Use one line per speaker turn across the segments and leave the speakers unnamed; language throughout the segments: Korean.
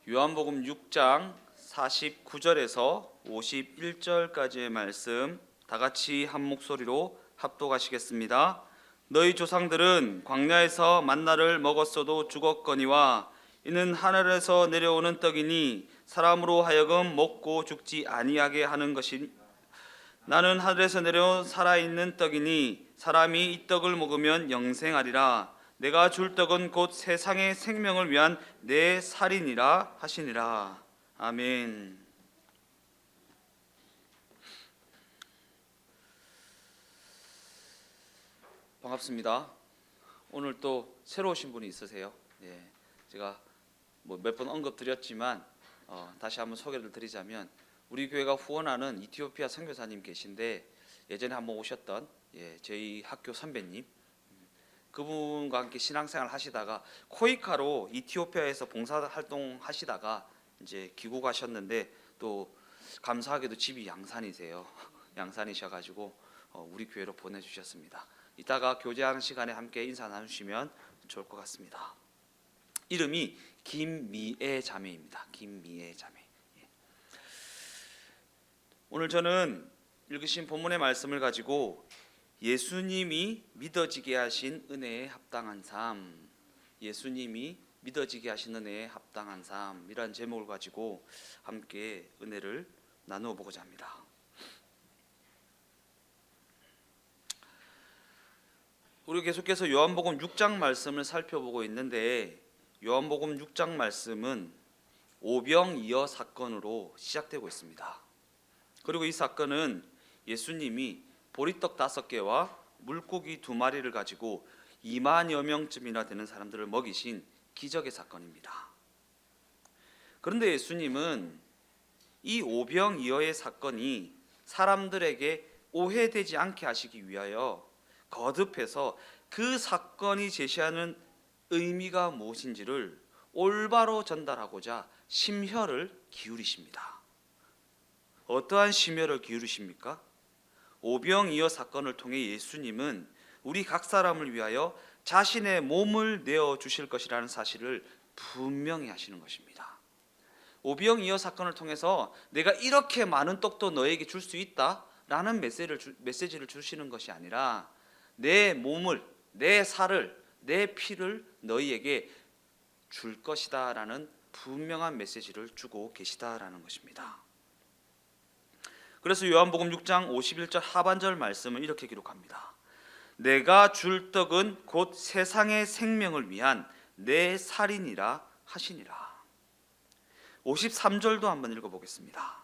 요한복음 6장 49절에서 51절까지의 말씀 다 같이 한 목소리로 합독하시겠습니다. 너희 조상들은 광야에서 만나를 먹었어도 죽었거니와 이는 하늘에서 내려오는 떡이니 사람으로 하여금 먹고 죽지 아니하게 하는 것이 나는 하늘에서 내려온 살아있는 떡이니 사람이 이 떡을 먹으면 영생하리라. 내가 줄 떡은 곧 세상의 생명을 위한 내 살이니라 하시니라. 아멘. 반갑습니다. 오늘 또 새로 오신 분이 있으세요? 제가 몇 번 언급드렸지만 다시 한번 소개를 드리자면 우리 교회가 후원하는 이티오피아 선교사님 계신데 예전에 한번 오셨던 저희 학교 선배님, 그분과 함께 신앙생활 하시다가 코이카로 이티오피아에서 봉사활동 하시다가 이제 귀국하셨는데 또 감사하게도 집이 양산이세요. 양산이셔가지고 우리 교회로 보내주셨습니다. 이따가 교제하는 시간에 함께 인사 나누시면 좋을 것 같습니다. 이름이 김미애 자매입니다. 김미애 자매. 오늘 저는 읽으신 본문의 말씀을 가지고 예수님이 믿어지게 하신 은혜에 합당한 삶, 예수님이 믿어지게 하신 은혜에 합당한 삶이란 제목을 가지고 함께 은혜를 나누어 보고자 합니다. 우리 계속해서 요한복음 6장 말씀을 살펴보고 있는데 요한복음 6장 말씀은 오병이어 사건으로 시작되고 있습니다. 그리고 이 사건은 예수님이 보리떡 5개와 물고기 2마리를 가지고 2만여 명쯤이나 되는 사람들을 먹이신 기적의 사건입니다. 그런데 예수님은 이 오병이어의 사건이 사람들에게 오해되지 않게 하시기 위하여 거듭해서 그 사건이 제시하는 의미가 무엇인지를 올바로 전달하고자 심혈을 기울이십니다. 어떠한 심혈을 기울이십니까? 오병이어 사건을 통해 예수님은 우리 각 사람을 위하여 자신의 몸을 내어 주실 것이라는 사실을 분명히 하시는 것입니다. 오병이어 사건을 통해서 내가 이렇게 많은 떡도 너에게 줄 수 있다라는 메시지를 주시는 것이 아니라 내 몸을, 내 살을, 내 피를 너희에게 줄 것이다라는 분명한 메시지를 주고 계시다라는 것입니다. 그래서 요한복음 6장 51절 하반절 말씀은 이렇게 기록합니다. 내가 줄 떡은 곧 세상의 생명을 위한 내 살이니라 하시니라. 53절도 한번 읽어보겠습니다.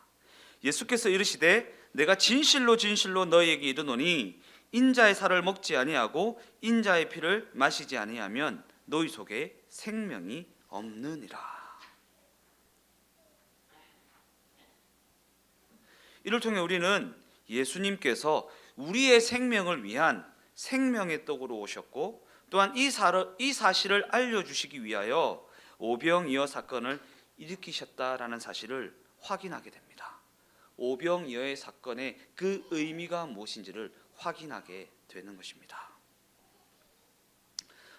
예수께서 이르시되 내가 진실로 진실로 너희에게 이르노니 인자의 살을 먹지 아니하고 인자의 피를 마시지 아니하면 너희 속에 생명이 없느니라. 이를 통해 우리는 예수님께서 우리의 생명을 위한 생명의 떡으로 오셨고 또한 이 사실을 알려주시기 위하여 오병이어 사건을 일으키셨다라는 사실을 확인하게 됩니다. 오병이어의 사건의 그 의미가 무엇인지를 확인하게 되는 것입니다.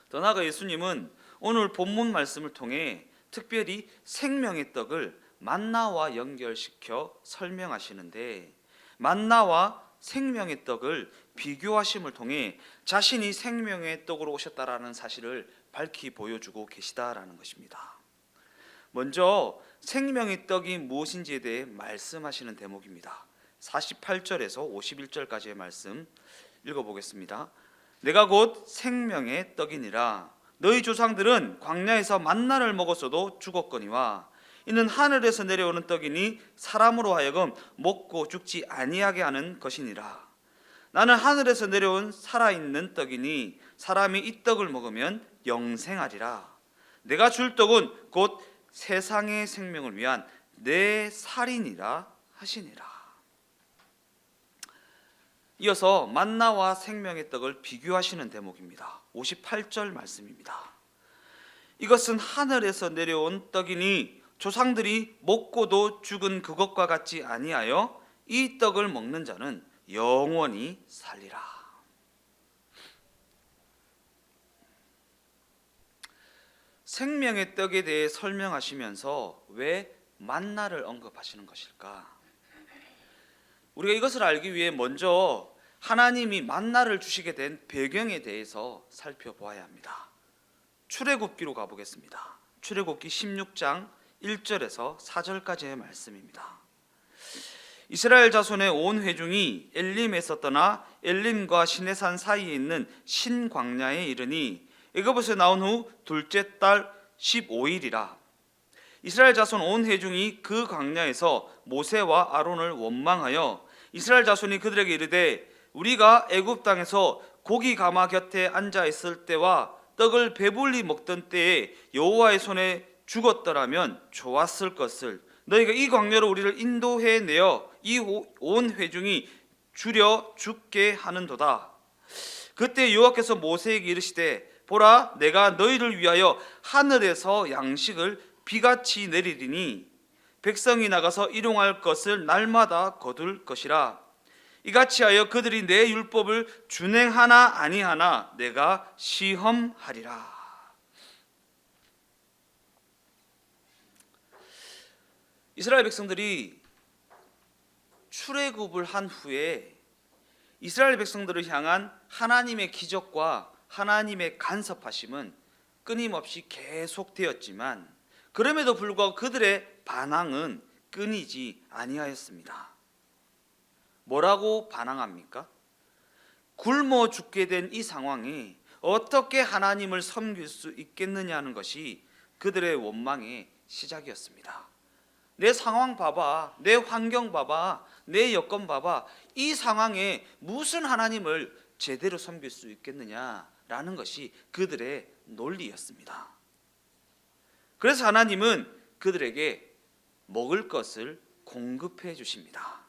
더 나아가 예수님은 오늘 본문 말씀을 통해 특별히 생명의 떡을 만나와 연결시켜 설명하시는데 만나와 생명의 떡을 비교하심을 통해 자신이 생명의 떡으로 오셨다라는 사실을 밝히 보여주고 계시다라는 것입니다. 먼저 생명의 떡이 무엇인지에 대해 말씀하시는 대목입니다. 48절에서 51절까지의 말씀 읽어보겠습니다. 내가 곧 생명의 떡이니라. 너희 조상들은 광야에서 만나를 먹었어도 죽었거니와 이는 하늘에서 내려오는 떡이니 사람으로 하여금 먹고 죽지 아니하게 하는 것이니라. 나는 하늘에서 내려온 살아있는 떡이니 사람이 이 떡을 먹으면 영생하리라. 내가 줄 떡은 곧 세상의 생명을 위한 내 살이니라 하시니라. 이어서 만나와 생명의 떡을 비교하시는 대목입니다. 58절 말씀입니다. 이것은 하늘에서 내려온 떡이니 조상들이 먹고도 죽은 그것과 같지 아니하여 이 떡을 먹는 자는 영원히 살리라. 생명의 떡에 대해 설명하시면서 왜 만나를 언급하시는 것일까? 우리가 이것을 알기 위해 먼저 하나님이 만나를 주시게 된 배경에 대해서 살펴보아야 합니다. 출애굽기로 가보겠습니다. 출애굽기 16장 1절에서 4절까지의 말씀입니다. 이스라엘 자손의 온 회중이 엘림에서 떠나 엘림과 시내산 사이에 있는 신광야에 이르니 애굽에서 나온 후 둘째 달 15일이라. 이스라엘 자손 온 회중이 그 광야에서 모세와 아론을 원망하여 이스라엘 자손이 그들에게 이르되 우리가 애굽 땅에서 고기 가마 곁에 앉아 있을 때와 떡을 배불리 먹던 때에 여호와의 손에 죽었더라면 좋았을 것을 너희가 이 광야로 우리를 인도해 내어 이 온 회중이 줄여 죽게 하는도다. 그때 여호와께서 모세에게 이르시되 보라 내가 너희를 위하여 하늘에서 양식을 비같이 내리리니 백성이 나가서 일용할 것을 날마다 거둘 것이라. 이같이 하여 그들이 내 율법을 준행하나 아니하나 내가 시험하리라. 이스라엘 백성들이 출애굽을 한 후에 이스라엘 백성들을 향한 하나님의 기적과 하나님의 간섭하심은 끊임없이 계속되었지만 그럼에도 불구하고 그들의 반항은 끊이지 아니하였습니다. 뭐라고 반항합니까? 굶어 죽게 된 이 상황에 어떻게 하나님을 섬길 수 있겠느냐는 것이 그들의 원망의 시작이었습니다. 내 상황 봐봐, 내 환경 봐봐, 내 여건 봐봐, 이 상황에 무슨 하나님을 제대로 섬길 수 있겠느냐라는 것이 그들의 논리였습니다. 그래서 하나님은 그들에게 먹을 것을 공급해 주십니다.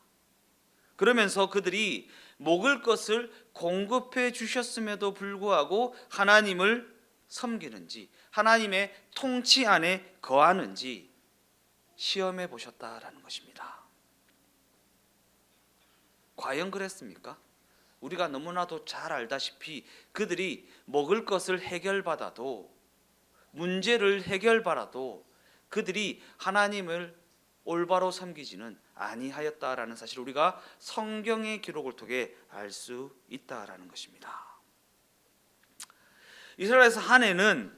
그러면서 그들이 먹을 것을 공급해 주셨음에도 불구하고 하나님을 섬기는지 하나님의 통치 안에 거하는지 시험해 보셨다라는 것입니다. 과연 그랬습니까? 우리가 너무나도 잘 알다시피 그들이 먹을 것을 해결받아도 문제를 해결받아도 그들이 하나님을 올바로 섬기지는 아니하였다라는 사실을 우리가 성경의 기록을 통해 알 수 있다라는 것입니다. 이스라엘에서 한 해는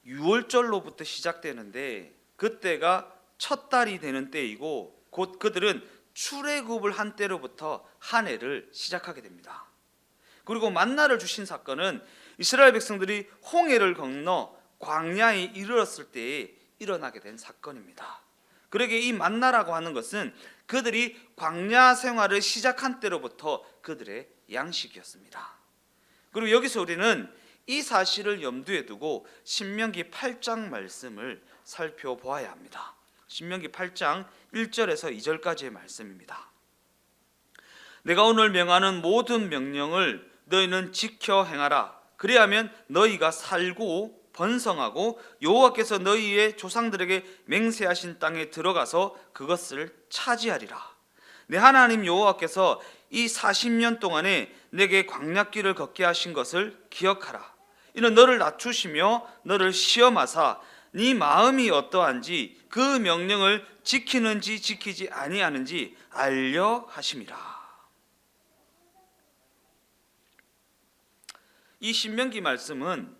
유월절로부터 시작되는데 그때가 첫 달이 되는 때이고 곧 그들은 출애굽을 한 때로부터 한 해를 시작하게 됩니다. 그리고 만나를 주신 사건은 이스라엘 백성들이 홍해를 건너 광야에 이르렀을 때에 일어나게 된 사건입니다. 그러기에 이 만나라고 하는 것은 그들이 광야 생활을 시작한 때로부터 그들의 양식이었습니다. 그리고 여기서 우리는 이 사실을 염두에 두고 신명기 8장 말씀을 살펴보아야 합니다. 신명기 8장 1절에서 2절까지의 말씀입니다. 내가 오늘 명하는 모든 명령을 너희는 지켜 행하라. 그리하면 너희가 살고 번성하고 여호와께서 너희의 조상들에게 맹세하신 땅에 들어가서 그것을 차지하리라. 내 하나님 여호와께서 이 40년 동안에 내게 광야길을 걷게 하신 것을 기억하라. 이는 너를 낮추시며 너를 시험하사 네 마음이 어떠한지 그 명령을 지키는지 지키지 아니하는지 알려 하심이라. 이 신명기 말씀은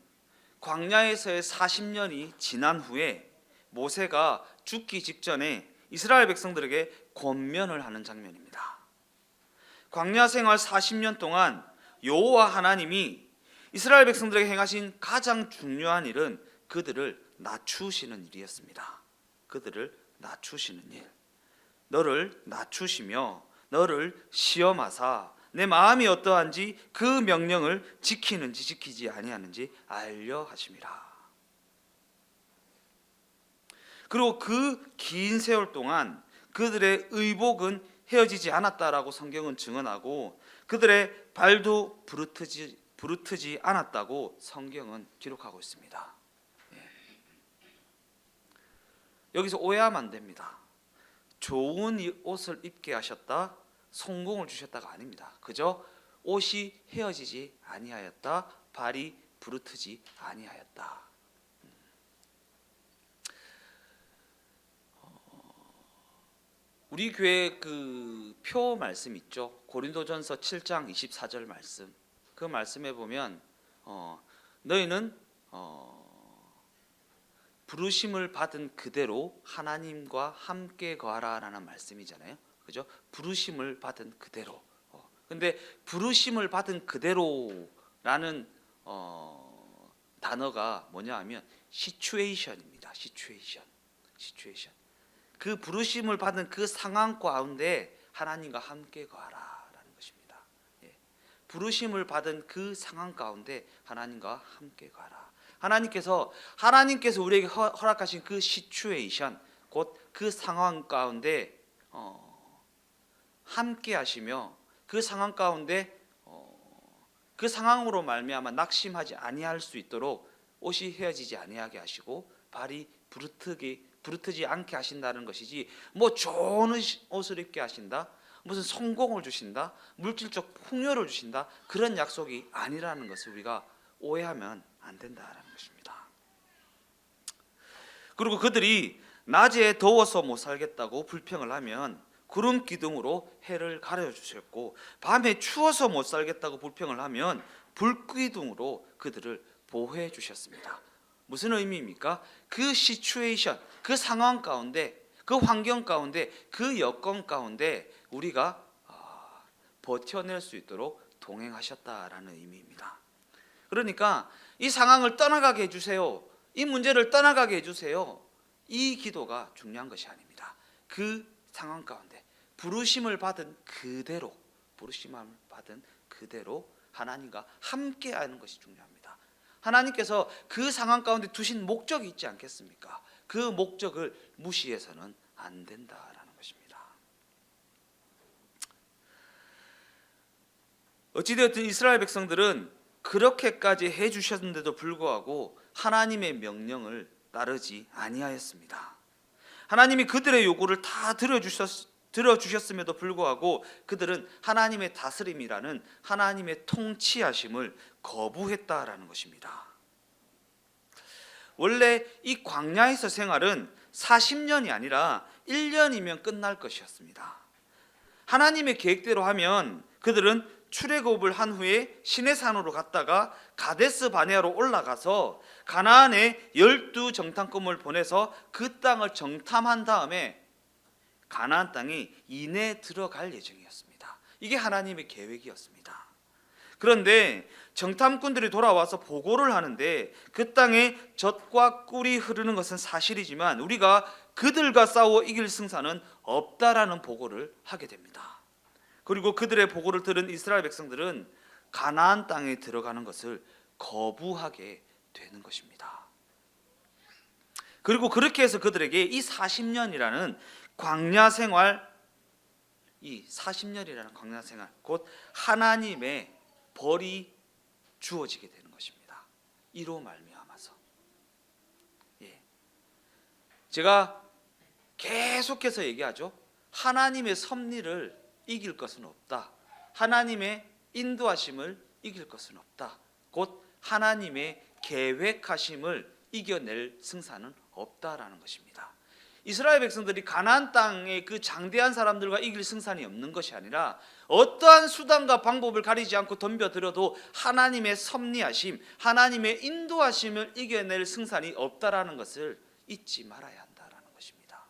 광야에서의 40년이 지난 후에 모세가 죽기 직전에 이스라엘 백성들에게 권면을 하는 장면입니다. 광야 생활 40년 동안 여호와 하나님이 이스라엘 백성들에게 행하신 가장 중요한 일은 그들을 낮추시는 일이었습니다. 그들을 낮추시는 일. 너를 낮추시며 너를 시험하사 내 마음이 어떠한지 그 명령을 지키는지 지키지 아니하는지 알려 하심이라. 그리고 그 긴 세월 동안 그들의 의복은 헤어지지 않았다라고 성경은 증언하고 그들의 발도 부르트지 않았다고 성경은 기록하고 있습니다. 여기서 오해하면 안 됩니다. 좋은 옷을 입게 하셨다, 성공을 주셨다가 아닙니다. 그저 옷이 헤어지지 아니하였다, 발이 부르트지 아니하였다. 우리 교회 그 표 말씀 있죠. 고린도전서 7장 24절 말씀. 그 말씀에 보면 너희는 부르심을 받은 그대로 하나님과 함께 거하라라는 말씀이잖아요. 그죠? 부르심을 받은 그대로. 근데 부르심을 받은 그대로라는 단어가 뭐냐 하면 시츄에이션입니다. 시츄에이션. 그 부르심을 받은 그 상황 가운데 하나님과 함께 거하라라는 것입니다. 예. 부르심을 받은 그 상황 가운데 하나님과 함께 거하라. 하나님께서 우리에게 허락하신 그 시츄에이션, 곧 그 상황 가운데 함께 하시며 그 상황 가운데 그 상황으로 말미암아 낙심하지 아니할 수 있도록 옷이 헤어지지 아니하게 하시고 발이 부르트지 않게 하신다는 것이지, 뭐 좋은 옷을 입게 하신다, 무슨 성공을 주신다, 물질적 풍요를 주신다, 그런 약속이 아니라는 것을 우리가 오해하면 안 된다라는 것입니다. 그리고 그들이 낮에 더워서 못 살겠다고 불평을 하면 구름 기둥으로 해를 가려 주셨고, 밤에 추워서 못 살겠다고 불평을 하면 불 기둥으로 그들을 보호해 주셨습니다. 무슨 의미입니까? 그 시츄에이션, 그 상황 가운데, 그 환경 가운데, 그 여건 가운데 우리가 버텨낼 수 있도록 동행하셨다라는 의미입니다. 그러니까 이 상황을 떠나가게 해주세요, 이 문제를 떠나가게 해주세요, 이 기도가 중요한 것이 아닙니다. 그 상황 가운데 부르심을 받은 그대로 하나님과 함께하는 것이 중요합니다. 하나님께서 그 상황 가운데 두신 목적이 있지 않겠습니까? 그 목적을 무시해서는 안 된다라는 것입니다. 어찌되었든 이스라엘 백성들은 그렇게까지 해주셨는데도 불구하고 하나님의 명령을 따르지 아니하였습니다. 하나님이 그들의 요구를 다 들어주셨음에도 불구하고 그들은 하나님의 다스림이라는 하나님의 통치하심을 거부했다라는 것입니다. 원래 이 광야에서 생활은 40년이 아니라 1년이면 끝날 것이었습니다. 하나님의 계획대로 하면 그들은 출애굽을 한 후에 시내산으로 갔다가 가데스 바네아로 올라가서 가나안에 12정탐꾼을 보내서 그 땅을 정탐한 다음에 가나안 땅에 이내 들어갈 예정이었습니다. 이게 하나님의 계획이었습니다. 그런데 정탐꾼들이 돌아와서 보고를 하는데 그 땅에 젖과 꿀이 흐르는 것은 사실이지만 우리가 그들과 싸워 이길 승산은 없다라는 보고를 하게 됩니다. 그리고 그들의 보고를 들은 이스라엘 백성들은 가나안 땅에 들어가는 것을 거부하게 되는 것입니다. 그리고 그렇게 해서 그들에게 이 40년이라는 광야 생활, 곧 하나님의 벌이 주어지게 되는 것입니다. 이로 말미암아서 제가 계속해서 얘기하죠. 하나님의 섭리를 이길 것은 없다. 하나님의 인도하심을 이길 것은 없다. 곧 하나님의 계획하심을 이겨낼 승산은 없다라는 것입니다. 이스라엘 백성들이 가나안 땅의 그 장대한 사람들과 이길 승산이 없는 것이 아니라 어떠한 수단과 방법을 가리지 않고 덤벼들어도 하나님의 섭리하심, 하나님의 인도하심을 이겨낼 승산이 없다라는 것을 잊지 말아야 한다라는 것입니다.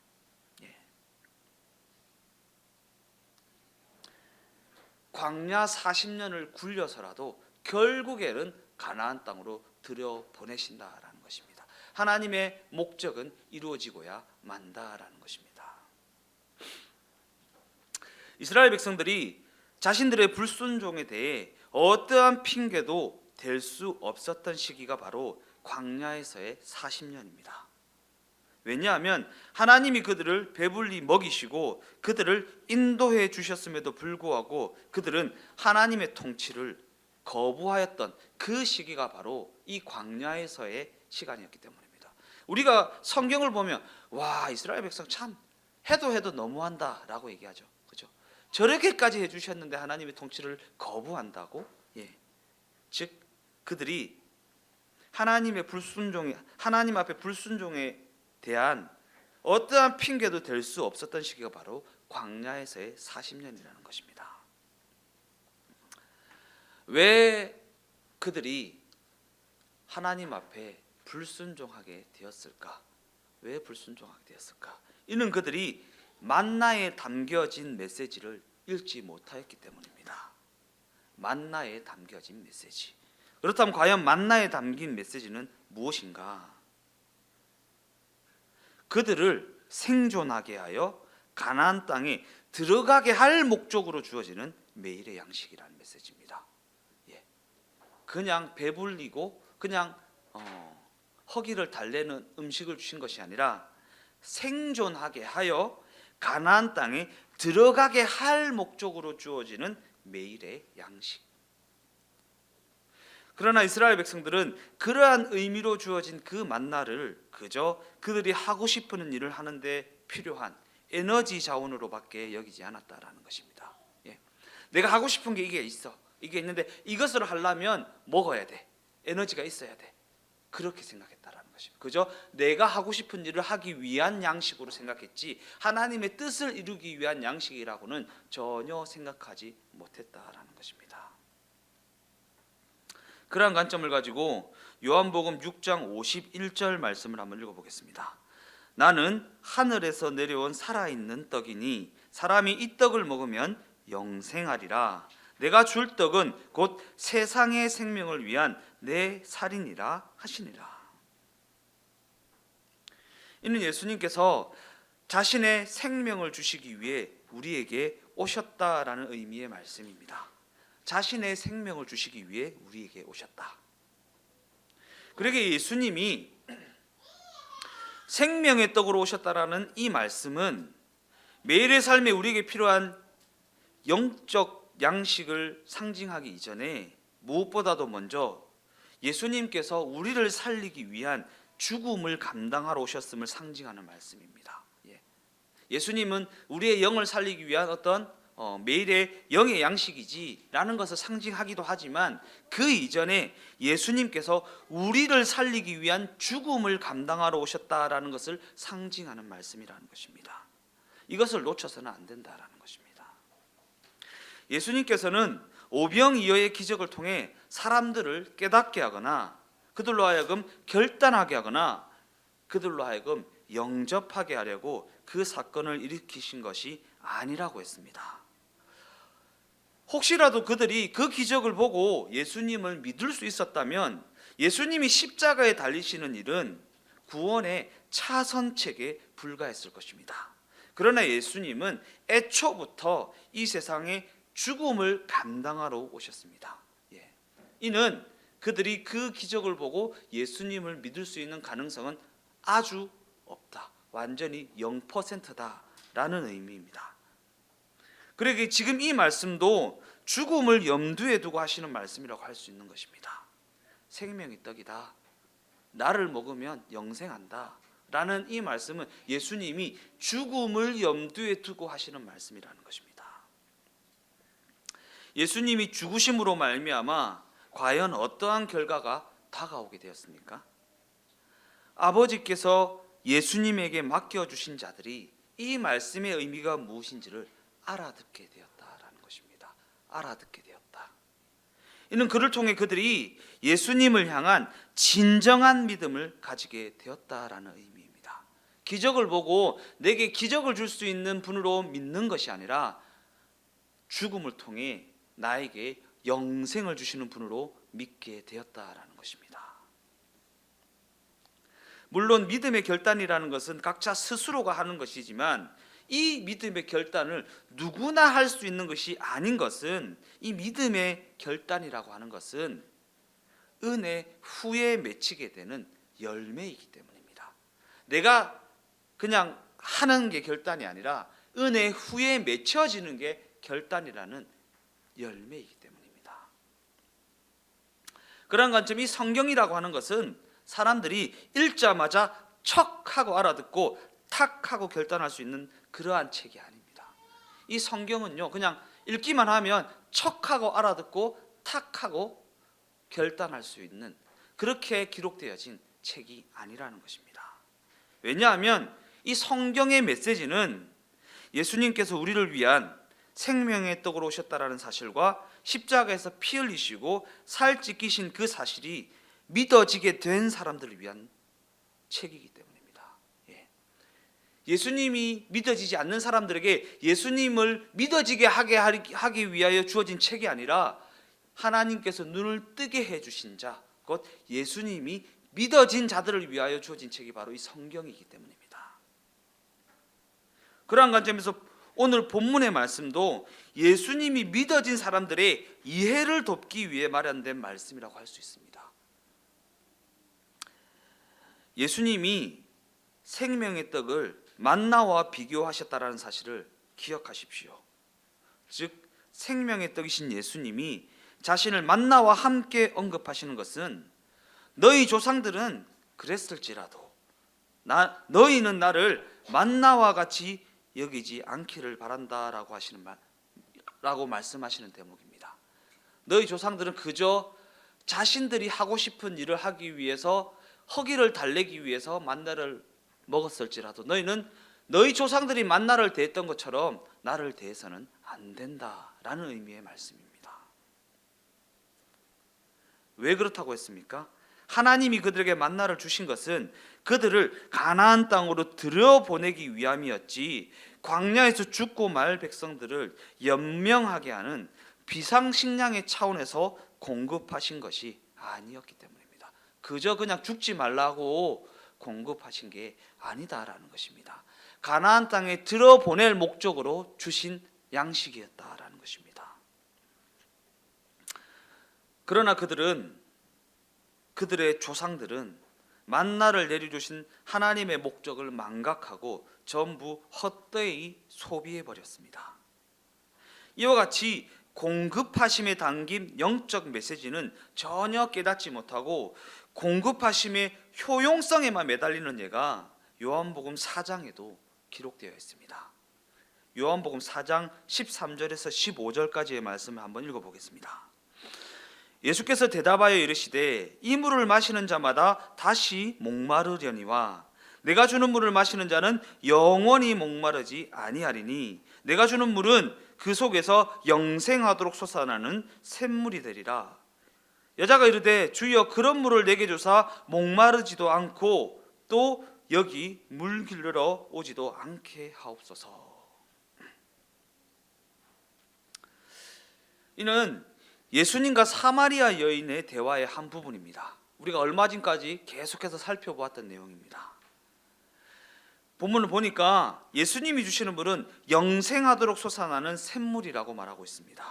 광야 40년을 굴려서라도 결국에는 가나안 땅으로 들여보내신다라는 것입니다. 하나님의 목적은 이루어지고야 만다라는 것입니다. 이스라엘 백성들이 자신들의 불순종에 대해 어떠한 핑계도 댈 수 없었던 시기가 바로 광야에서의 40년입니다. 왜냐하면 하나님이 그들을 배불리 먹이시고 그들을 인도해 주셨음에도 불구하고 그들은 하나님의 통치를 거부하였던 그 시기가 바로 이 광야에서의 시간이었기 때문입니다. 우리가 성경을 보면 와, 이스라엘 백성 참 해도 너무한다라고 얘기하죠. 그렇죠? 저렇게까지 해주셨는데 하나님의 통치를 거부한다고? 즉 그들이 하나님 앞에 불순종에 대한 어떠한 핑계도 될 수 없었던 시기가 바로 광야에서의 40년이라는 것입니다. 왜 그들이 하나님 앞에 불순종하게 되었을까? 왜 불순종하게 되었을까? 이는 그들이 만나에 담겨진 메시지를 읽지 못하였기 때문입니다. 만나에 담겨진 메시지. 그렇다면 과연 만나에 담긴 메시지는 무엇인가? 그들을 생존하게 하여 가나안 땅에 들어가게 할 목적으로 주어지는 매일의 양식이라는 메시지입니다. 그냥 배불리고 그냥 허기를 달래는 음식을 주신 것이 아니라 생존하게 하여 가나안 땅에 들어가게 할 목적으로 주어지는 매일의 양식. 그러나 이스라엘 백성들은 그러한 의미로 주어진 그 만나를 그저 그들이 하고 싶은 일을 하는데 필요한 에너지 자원으로밖에 여기지 않았다라는 것입니다. 내가 하고 싶은 게 이게 있어. 이게 있는데 이것을 하려면 먹어야 돼. 에너지가 있어야 돼. 그렇게 생각했다라는 것입니다. 그저 내가 하고 싶은 일을 하기 위한 양식으로 생각했지 하나님의 뜻을 이루기 위한 양식이라고는 전혀 생각하지 못했다라는 것입니다. 그러한 관점을 가지고 요한복음 6장 51절 말씀을 한번 읽어보겠습니다. 나는 하늘에서 내려온 살아있는 떡이니 사람이 이 떡을 먹으면 영생하리라. 내가 줄 떡은 곧 세상의 생명을 위한 내 살이니라 하시니라. 이는 예수님께서 자신의 생명을 주시기 위해 우리에게 오셨다라는 의미의 말씀입니다. 자신의 생명을 주시기 위해 우리에게 오셨다. 그러게 예수님이 생명의 떡으로 오셨다라는 이 말씀은 매일의 삶에 우리에게 필요한 영적 양식을 상징하기 이전에 무엇보다도 먼저 예수님께서 우리를 살리기 위한 죽음을 감당하러 오셨음을 상징하는 말씀입니다. 예수님은 우리의 영을 살리기 위한 어떤 매일의 영의 양식이지라는 것을 상징하기도 하지만 그 이전에 예수님께서 우리를 살리기 위한 죽음을 감당하러 오셨다라는 것을 상징하는 말씀이라는 것입니다. 이것을 놓쳐서는 안 된다라는 것입니다. 예수님께서는 오병이어의 기적을 통해 사람들을 깨닫게 하거나 그들로 하여금 결단하게 하거나 그들로 하여금 영접하게 하려고 그 사건을 일으키신 것이 아니라고 했습니다. 혹시라도 그들이 그 기적을 보고 예수님을 믿을 수 있었다면 예수님이 십자가에 달리시는 일은 구원의 차선책에 불과했을 것입니다. 그러나 예수님은 애초부터 이 세상에 죽음을 감당하러 오셨습니다. 이는 그들이 그 기적을 보고 예수님을 믿을 수 있는 가능성은 아주 없다. 완전히 0%다라는 의미입니다. 그러기에 지금 이 말씀도 죽음을 염두에 두고 하시는 말씀이라고 할 수 있는 것입니다. 생명의 떡이다. 나를 먹으면 영생한다. 라는 이 말씀은 예수님이 죽음을 염두에 두고 하시는 말씀이라는 것입니다. 예수님이 죽으심으로 말미암아 과연 어떠한 결과가 다가오게 되었습니까? 아버지께서 예수님에게 맡겨주신 자들이 이 말씀의 의미가 무엇인지를 알아듣게 되었다라는 것입니다. 알아듣게 되었다. 이는 그를 통해 그들이 예수님을 향한 진정한 믿음을 가지게 되었다라는 의미입니다. 기적을 보고 내게 기적을 줄 수 있는 분으로 믿는 것이 아니라 죽음을 통해 나에게 영생을 주시는 분으로 믿게 되었다라는 것입니다. 물론 믿음의 결단이라는 것은 각자 스스로가 하는 것이지만 이 믿음의 결단을 누구나 할 수 있는 것이 아닌 것은 이 믿음의 결단이라고 하는 것은 은혜 후에 맺히게 되는 열매이기 때문입니다. 내가 그냥 하는 게 결단이 아니라 은혜 후에 맺혀지는 게 결단이라는 열매이기 때문입니다. 그런 관점이 성경이라고 하는 것은 사람들이 읽자마자 척 하고 알아듣고 탁 하고 결단할 수 있는 그러한 책이 아닙니다. 이 성경은요 그냥 읽기만 하면 척 하고 알아듣고 탁 하고 결단할 수 있는 그렇게 기록되어진 책이 아니라는 것입니다. 왜냐하면 이 성경의 메시지는 예수님께서 우리를 위한 생명의 떡으로 오셨다라는 사실과 십자가에서 피 흘리시고 살 찢기신 그 사실이 믿어지게 된 사람들을 위한 책이기 때문입니다. 예수님이 믿어지지 않는 사람들에게 예수님을 믿어지게 하기 위하여 주어진 책이 아니라 하나님께서 눈을 뜨게 해주신 자, 곧 예수님이 믿어진 자들을 위하여 주어진 책이 바로 이 성경이기 때문입니다. 그러한 관점에서 오늘 본문의 말씀도 예수님이 믿어진 사람들의 이해를 돕기 위해 마련된 말씀이라고 할 수 있습니다. 예수님이 생명의 떡을 만나와 비교하셨다라는 사실을 기억하십시오. 즉 생명의 떡이신 예수님이 자신을 만나와 함께 언급하시는 것은 너희 조상들은 그랬을지라도 너희는 나를 만나와 같이 여기지 않기를 바란다라고 말씀하시는 대목입니다. 너희 조상들은 그저 자신들이 하고 싶은 일을 하기 위해서 허기를 달래기 위해서 만나를 먹었을지라도 너희는 너희 조상들이 만나를 대했던 것처럼 나를 대해서는 안 된다라는 의미의 말씀입니다. 왜 그렇다고 했습니까? 하나님이 그들에게 만나를 주신 것은 그들을 가나안 땅으로 들여보내기 위함이었지 광야에서 죽고 말 백성들을 연명하게 하는 비상식량의 차원에서 공급하신 것이 아니었기 때문입니다. 그저 그냥 죽지 말라고 공급하신 게 아니다라는 것입니다. 가나안 땅에 들여보낼 목적으로 주신 양식이었다라는 것입니다. 그러나 그들의 조상들은 만나를 내려주신 하나님의 목적을 망각하고 전부 헛되이 소비해버렸습니다. 이와 같이 공급하심에 담긴 영적 메시지는 전혀 깨닫지 못하고 공급하심의 효용성에만 매달리는 예가 요한복음 4장에도 기록되어 있습니다. 요한복음 4장 13절에서 15절까지의 말씀을 한번 읽어보겠습니다. 예수께서 대답하여 이르시되 이 물을 마시는 자마다 다시 목마르려니와 내가 주는 물을 마시는 자는 영원히 목마르지 아니하리니 내가 주는 물은 그 속에서 영생하도록 솟아나는 샘물이 되리라. 여자가 이르되 주여 그런 물을 내게 주사 목마르지도 않고 또 여기 물 길르러 오지도 않게 하옵소서. 이는 예수님과 사마리아 여인의 대화의 한 부분입니다. 우리가 얼마 전까지 계속해서 살펴보았던 내용입니다. 본문을 보니까 예수님이 주시는 물은 영생하도록 솟아나는 샘물이라고 말하고 있습니다.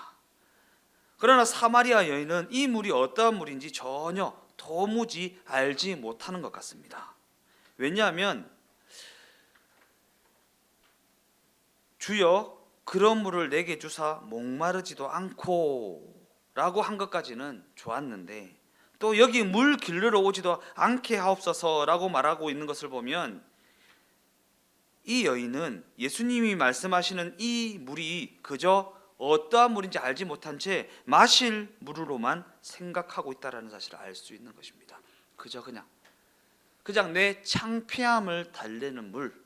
그러나 사마리아 여인은 이 물이 어떠한 물인지 전혀 도무지 알지 못하는 것 같습니다. 왜냐하면 주여 그런 물을 내게 주사 목마르지도 않고 라고 한 것까지는 좋았는데 또 여기 물 길르러 오지도 않게 하옵소서라고 말하고 있는 것을 보면 이 여인은 예수님이 말씀하시는 이 물이 그저 어떠한 물인지 알지 못한 채 마실 물로만 생각하고 있다는 사실을 알 수 있는 것입니다. 그저 그냥 내 창피함을 달래는 물,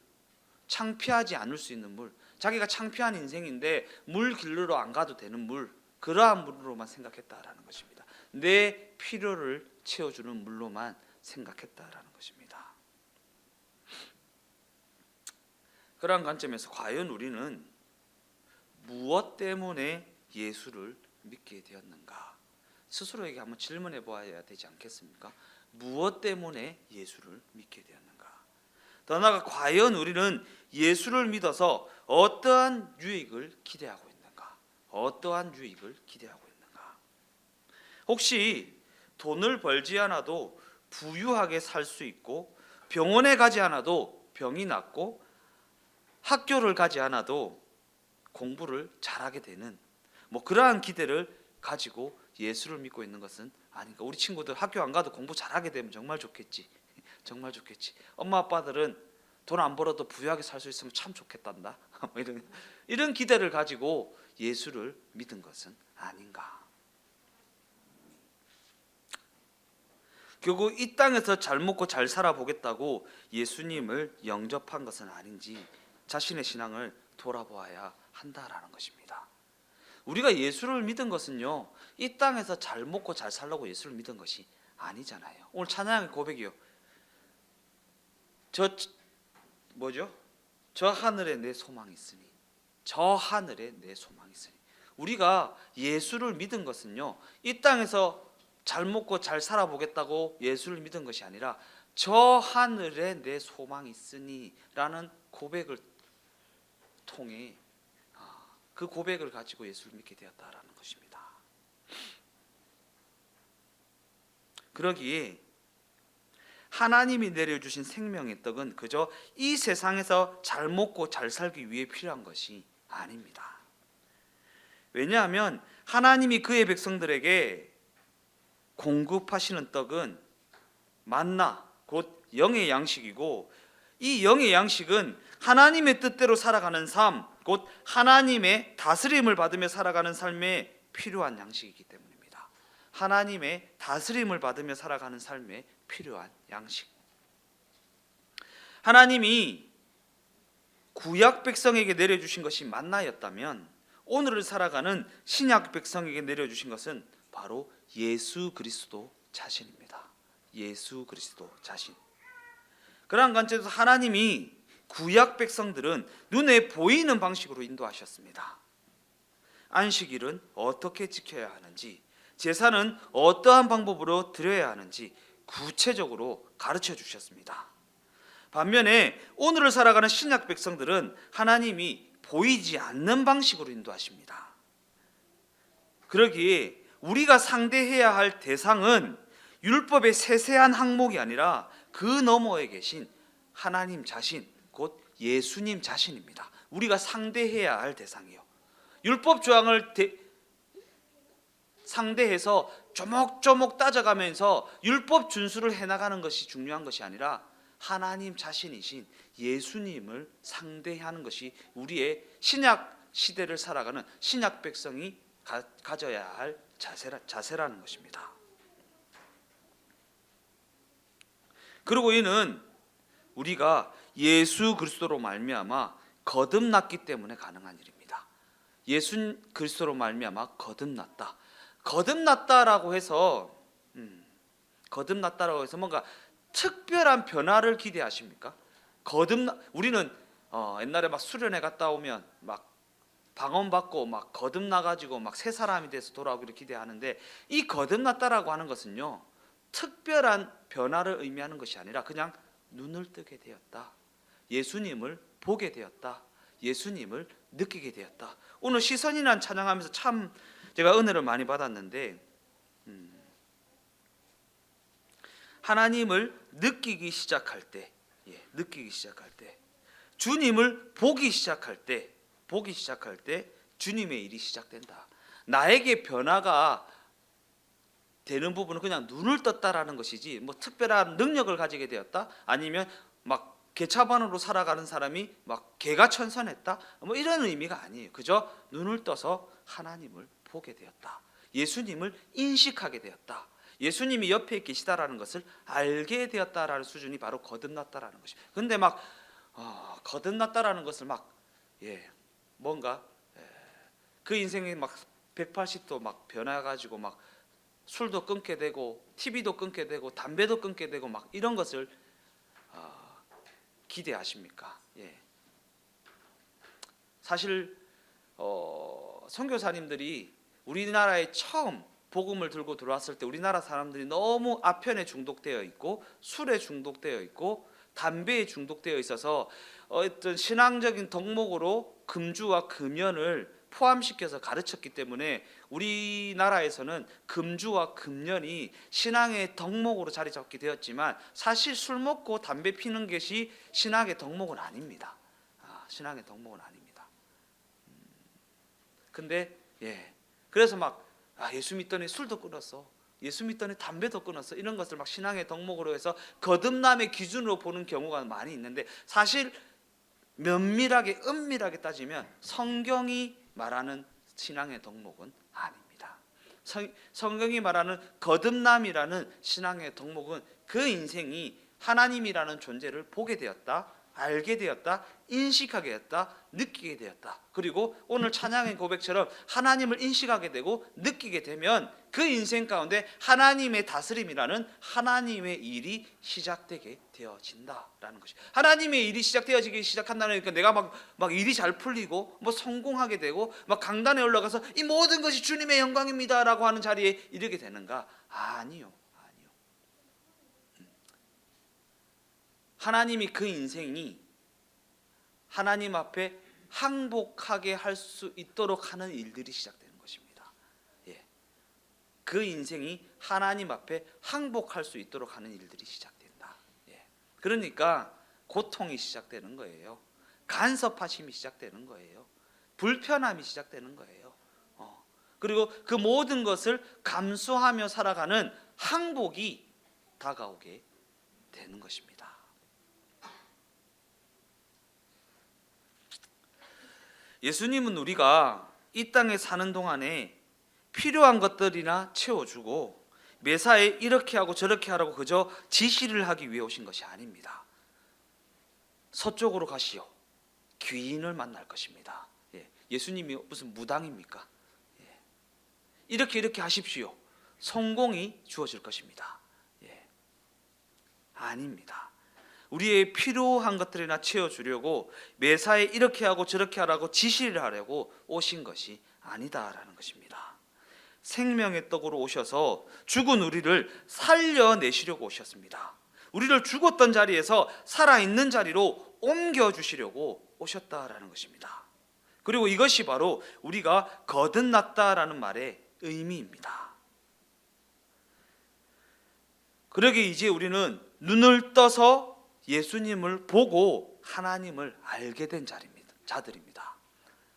창피하지 않을 수 있는 물, 자기가 창피한 인생인데 물 길르러 안 가도 되는 물, 그러한 물로만 생각했다라는 것입니다. 내 필요를 채워주는 물로만 생각했다라는 것입니다. 그러한 관점에서 과연 우리는 무엇 때문에 예수를 믿게 되었는가? 스스로에게 한번 질문해 보아야 되지 않겠습니까? 무엇 때문에 예수를 믿게 되었는가? 더 나아가 과연 우리는 예수를 믿어서 어떠한 유익을 기대하고 있는가? 어떠한 유익을 기대하고 있는가? 혹시 돈을 벌지 않아도 부유하게 살 수 있고 병원에 가지 않아도 병이 낫고 학교를 가지 않아도 공부를 잘하게 되는 그러한 기대를 가지고 예수를 믿고 있는 것은 아닌가? 우리 친구들 학교 안 가도 공부 잘하게 되면 정말 좋겠지. 정말 좋겠지. 엄마 아빠들은 돈 안 벌어도 부유하게 살 수 있으면 참 좋겠단다. 이런 기대를 가지고 예수를 믿은 것은 아닌가? 결국 이 땅에서 잘 먹고 잘 살아보겠다고 예수님을 영접한 것은 아닌지 자신의 신앙을 돌아보아야 한다라는 것입니다. 우리가 예수를 믿은 것은요, 이 땅에서 잘 먹고 잘 살려고 예수를 믿은 것이 아니잖아요. 오늘 찬양의 고백이요. 저 하늘에 내 소망이 있으니, 저 하늘에 내 소망이 있으니. 우리가 예수를 믿은 것은요, 이 땅에서 잘 먹고 잘 살아보겠다고 예수를 믿은 것이 아니라 저 하늘에 내 소망이 있으니 라는 고백을 통해 그 고백을 가지고 예수를 믿게 되었다라는 것입니다. 그러기에 하나님이 내려주신 생명의 떡은 그저 이 세상에서 잘 먹고 잘 살기 위해 필요한 것이 아닙니다. 왜냐하면 하나님이 그의 백성들에게 공급하시는 떡은 만나, 곧 영의 양식이고, 이 영의 양식은 하나님의 뜻대로 살아가는 삶, 곧 하나님의 다스림을 받으며 살아가는 삶에 필요한 양식이기 때문입니다. 하나님의 다스림을 받으며 살아가는 삶에 필요한 양식. 하나님이 구약 백성에게 내려주신 것이 만나였다면 오늘을 살아가는 신약 백성에게 내려주신 것은 바로 예수 그리스도 자신입니다. 예수 그리스도 자신. 그러한 관점에서 하나님이 구약 백성들은 눈에 보이는 방식으로 인도하셨습니다. 안식일은 어떻게 지켜야 하는지, 제사는 어떠한 방법으로 드려야 하는지 구체적으로 가르쳐 주셨습니다. 반면에 오늘을 살아가는 신약 백성들은 하나님이 보이지 않는 방식으로 인도하십니다. 그러기에 우리가 상대해야 할 대상은 율법의 세세한 항목이 아니라 그 너머에 계신 하나님 자신, 곧 예수님 자신입니다. 우리가 상대해야 할 대상이요. 율법 조항을 상대해서 조목조목 따져가면서 율법 준수를 해나가는 것이 중요한 것이 아니라 하나님 자신이신 예수님을 상대하는 것이 우리의 신약 시대를 살아가는 신약 백성이 가져야 할 자세라는 것입니다. 그리고 이는 우리가 예수 그리스도로 말미암아 거듭났기 때문에 가능한 일입니다. 예수 그리스도로 말미암아 거듭났다. 거듭났다라고 해서 뭔가 특별한 변화를 기대하십니까? 우리는 옛날에 막 수련회 갔다 오면 막 방언 받고 막 거듭나 가지고 막 새 사람이 돼서 돌아오기를 기대하는데, 이 거듭났다라고 하는 것은요, 특별한 변화를 의미하는 것이 아니라 그냥 눈을 뜨게 되었다. 예수님을 보게 되었다. 예수님을 느끼게 되었다. 오늘 시선이란 찬양하면서 참 제가 은혜를 많이 받았는데, 하나님을 느끼기 시작할 때, 주님을 보기 시작할 때 주님의 일이 시작된다. 나에게 변화가 되는 부분은 그냥 눈을 떴다라는 것이지, 뭐 특별한 능력을 가지게 되었다, 아니면 막 개차반으로 살아가는 사람이 막 개가천선했다, 뭐 이런 의미가 아니에요. 그저 눈을 떠서 하나님을 보게 되었다. 예수님을 인식하게 되었다. 예수님이 옆에 계시다라는 것을 알게 되었다라는 수준이 바로 거듭났다라는 것입니다. 근데 막 거듭났다라는 것을 뭔가 그 인생이 막 180도 막 변해가지고 막 술도 끊게 되고 TV도 끊게 되고 담배도 끊게 되고 막 이런 것을 기대하십니까? 사실 선교사님들이 우리나라에 처음 복음을 들고 들어왔을 때 우리나라 사람들이 너무 아편에 중독되어 있고 술에 중독되어 있고 담배에 중독되어 있어서 어떤 신앙적인 덕목으로 금주와 금연을 포함시켜서 가르쳤기 때문에 우리나라에서는 금주와 금연이 신앙의 덕목으로 자리 잡게 되었지만, 사실 술 먹고 담배 피는 것이 신앙의 덕목은 아닙니다. 신앙의 덕목은 아닙니다. 근데 그래서 막 예수 믿더니 술도 끊었어, 예수 믿더니 담배도 끊었어, 이런 것을 막 신앙의 덕목으로 해서 거듭남의 기준으로 보는 경우가 많이 있는데, 사실 면밀하게 은밀하게 따지면 성경이 말하는 신앙의 덕목은 아닙니다. 성경이 말하는 거듭남이라는 신앙의 덕목은 그 인생이 하나님이라는 존재를 보게 되었다, 알게 되었다, 인식하게 되었다, 느끼게 되었다. 그리고 오늘 찬양의 고백처럼 하나님을 인식하게 되고 느끼게 되면 그 인생 가운데 하나님의 다스림이라는 하나님의 일이 시작되게 되어진다라는 것이. 하나님의 일이 시작되어지기 시작한다니까 내가 막 일이 잘 풀리고 뭐 성공하게 되고 막 강단에 올라가서 이 모든 것이 주님의 영광입니다라고 하는 자리에 이르게 되는가? 아니요. 하나님이 그 인생이 하나님 앞에 항복하게 할 수 있도록 하는 일들이 시작되는 것입니다. 예. 그 인생이 하나님 앞에 항복할 수 있도록 하는 일들이 시작된다. 예. 그러니까 고통이 시작되는 거예요. 간섭하심이 시작되는 거예요. 불편함이 시작되는 거예요. 그리고 그 모든 것을 감수하며 살아가는 항복이 다가오게 되는 것입니다. 예수님은 우리가 이 땅에 사는 동안에 필요한 것들이나 채워주고 매사에 이렇게 하고 저렇게 하라고 그저 지시를 하기 위해 오신 것이 아닙니다. 서쪽으로 가시오. 귀인을 만날 것입니다. 예수님이 무슨 무당입니까? 이렇게 하십시오. 성공이 주어질 것입니다. 아닙니다. 우리의 필요한 것들이나 채워주려고 매사에 이렇게 하고 저렇게 하라고 지시를 하려고 오신 것이 아니다라는 것입니다. 생명의 떡으로 오셔서 죽은 우리를 살려내시려고 오셨습니다. 우리를 죽었던 자리에서 살아있는 자리로 옮겨주시려고 오셨다라는 것입니다. 그리고 이것이 바로 우리가 거듭났다라는 말의 의미입니다. 그러기에 이제 우리는 눈을 떠서 예수님을 보고 하나님을 알게 된 자들입니다.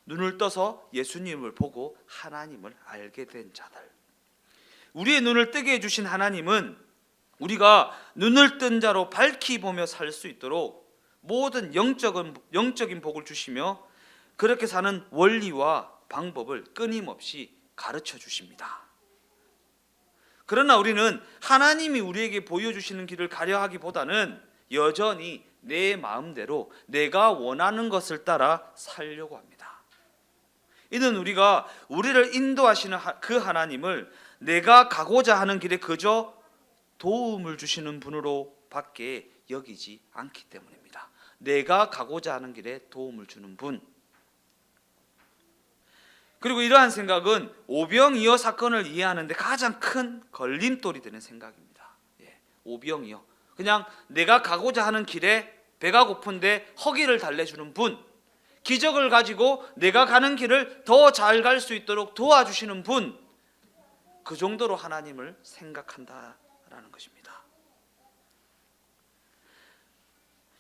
눈을 떠서 예수님을 보고 하나님을 알게 된 자들. 우리의 눈을 뜨게 해주신 하나님은 우리가 눈을 뜬 자로 밝히 보며 살 수 있도록 모든 영적인 복을 주시며 그렇게 사는 원리와 방법을 끊임없이 가르쳐 주십니다. 그러나 우리는 하나님이 우리에게 보여주시는 길을 가려 하기보다는 여전히 내 마음대로 내가 원하는 것을 따라 살려고 합니다. 이는 우리가 우리를 인도하시는 그 하나님을 내가 가고자 하는 길에 그저 도움을 주시는 분으로 밖에 여기지 않기 때문입니다. 내가 가고자 하는 길에 도움을 주는 분. 그리고 이러한 생각은 오병이어 사건을 이해하는 데 가장 큰 걸림돌이 되는 생각입니다. 오병이어. 그냥 내가 가고자 하는 길에 배가 고픈데 허기를 달래주는 분, 기적을 가지고 내가 가는 길을 더 잘 갈 수 있도록 도와주시는 분, 그 정도로 하나님을 생각한다라는 것입니다.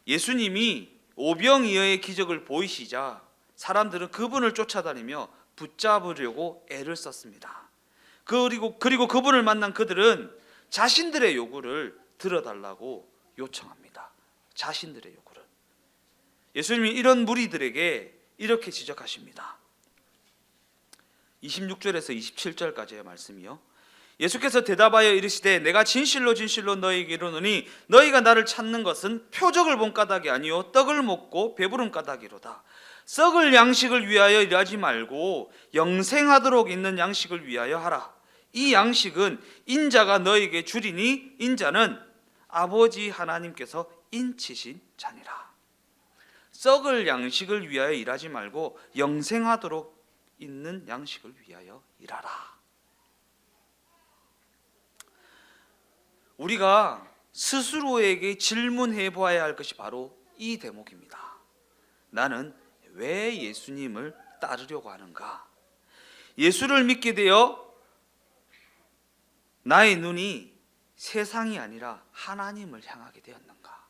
예수님이 오병이어의 기적을 보이시자 사람들은 그분을 쫓아다니며 붙잡으려고 애를 썼습니다. 그리고 그분을 만난 그들은 자신들의 요구를 들어달라고 요청합니다. 자신들의 요구를. 예수님이 이런 무리들에게 이렇게 지적하십니다. 26절에서 27절까지의 말씀이요. 예수께서 대답하여 이르시되 내가 진실로 진실로 너희에게 이르노니 너희가 나를 찾는 것은 표적을 본 까닭이 아니요 떡을 먹고 배부른 까닭이로다. 썩을 양식을 위하여 일하지 말고 영생하도록 있는 양식을 위하여 하라. 이 양식은 인자가 너희에게 주리니 인자는 아버지 하나님께서 인치신 자니라. 썩을 양식을 위하여 일하지 말고 영생하도록 있는 양식을 위하여 일하라. 우리가 스스로에게 질문해 보아야 할 것이 바로 이 대목입니다. 나는 왜 예수님을 따르려고 하는가? 예수를 믿게 되어 나의 눈이 세상이 아니라 하나님을 향하게 되었는가?